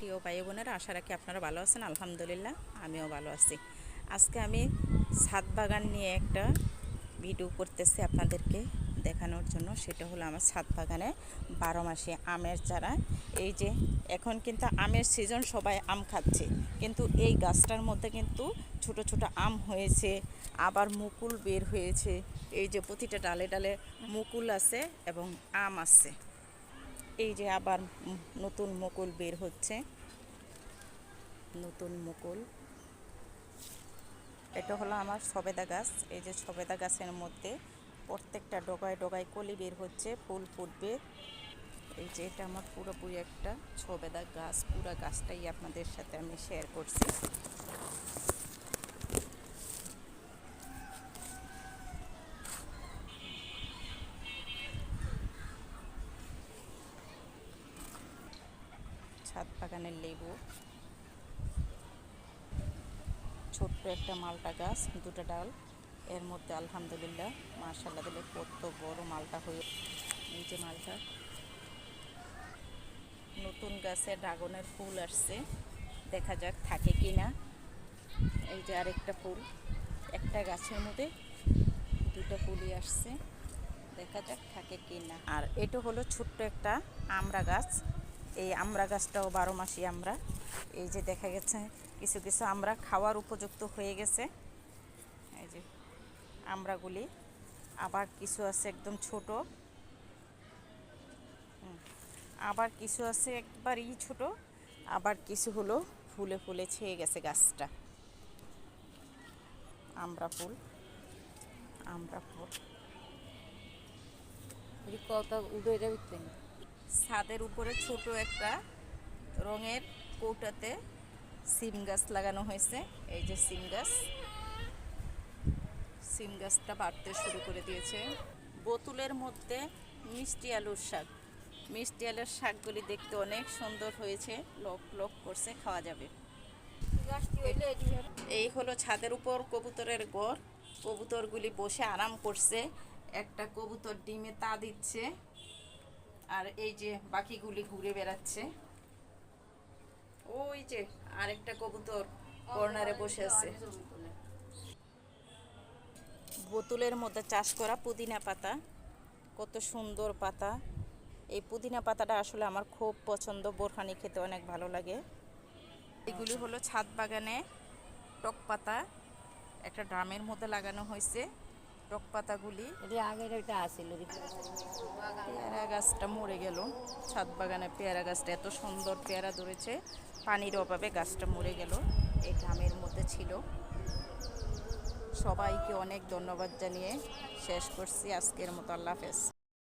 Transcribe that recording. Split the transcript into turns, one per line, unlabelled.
প্রিয় ভাই বোনেরা, আশা রাখি আপনারা ভালো আছেন। আলহামদুলিল্লাহ আমিও ভালো আছি। আজকে আমি ছাদ বাগান নিয়ে একটা ভিডিও করতেছি আপনাদেরকে দেখানোর জন্য। সেটা হলো আমার ছাদ বাগানে 12 মাসে আমের চারা। এই যে এখন কিন্তু আমের সিজন, সবাই আম খাচ্ছে, কিন্তু এই গাছটার মধ্যে কিন্তু ছোট ছোট আম হয়েছে, আবার মুকুল বের হয়েছে। এই যে প্রতিটা ডালে ডালে মুকুল আছে এবং আম আছে। এই যে আবার নতুন মুকুল বের হচ্ছে, নতুন মুকুল। এটা হলো আমার সবেদা গাছ। এই যে সবেদা গাছের মধ্যে প্রত্যেকটা ডগায় ডগায় কলি বের হচ্ছে, ফুল ফুটবে। এই যে এটা আমার পুরোপুরি একটা সবেদা গাছ, পুরো গাছটাই আপনাদের সাথে আমি শেয়ার করছি। ছাদ বাগানের লেবু, ছোট্ট একটা মালটা গাছ, দুটো ডাল, এর মধ্যে আলহামদুলিল্লাহ মাশাআল্লাহ দিলে কত বড় মালটা হয়ে। এই যে মালটা, নতুন গাছে ড্রাগনের ফুল আসছে, দেখা যাক থাকে কি না। এই যে আরেকটা ফুল, একটা গাছের মধ্যে দুটো ফুলই আসছে, দেখা যাক থাকে কি না। আর এটা হলো ছোট্ট একটা আমড়া গাছ। এই আমড়া গাছটাও 12 মাসই আমরা। এই যে দেখা গেছে কিছু কিছু আমরা খাওয়ার উপযুক্ত হয়ে গেছে, এই যে আমড়াগুলি। আবার কিছু আছে একদম ছোট, আবার কিছু আছে একবারই ছোট, আবার কিছু হলো ফুলে ফুলে ছেয়ে গেছে গাছটা। আমড়া ফুল, আমড়া ফুল। ছাদের উপরে ছোট একটা রঙের কৌটাতে সিম গাছ লাগানো হয়েছে। এই যে সিম গাছ, সিম গাছটা বাড়তে শুরু করে দিয়েছে। বোতলের মধ্যে মিষ্টি আলুর শাক, মিষ্টি আলুর শাকগুলি দেখতে অনেক সুন্দর হয়েছে, লক লক করছে, খাওয়া যাবে। এই হলো ছাদের উপর কবুতরের ঘর। কবুতরগুলি বসে আরাম করছে, একটা কবুতর ডিমে তা দিচ্ছে, আর এই যে বাকিগুলি ঘুরে বেড়াচ্ছে। ওই যে আরেকটা কবুতর কর্নারে বসে আছে। বোতলের মধ্যে চাষ করা পুদিনা পাতা, কত সুন্দর পাতা। এই পুদিনা পাতাটা আসলে আমার খুব পছন্দ, বোরহানি খেতে অনেক ভালো লাগে। এগুলি হলো ছাদ বাগানে টক পাতা, একটা ড্রামের মধ্যে লাগানো হয়েছে টক পাতাগুলি। পেয়ারা গাছটা মরে গেল, ছাদ বাগানে পেয়ারা গাছটা এত সুন্দর পেয়ারা ধরেছে, পানির অভাবে গাছটা মরে গেল। এই ড্রামের মধ্যে ছিল। সবাইকে অনেক ধন্যবাদ জানিয়ে শেষ করছি আজকের মতো। আল্লাহ হাফেজ।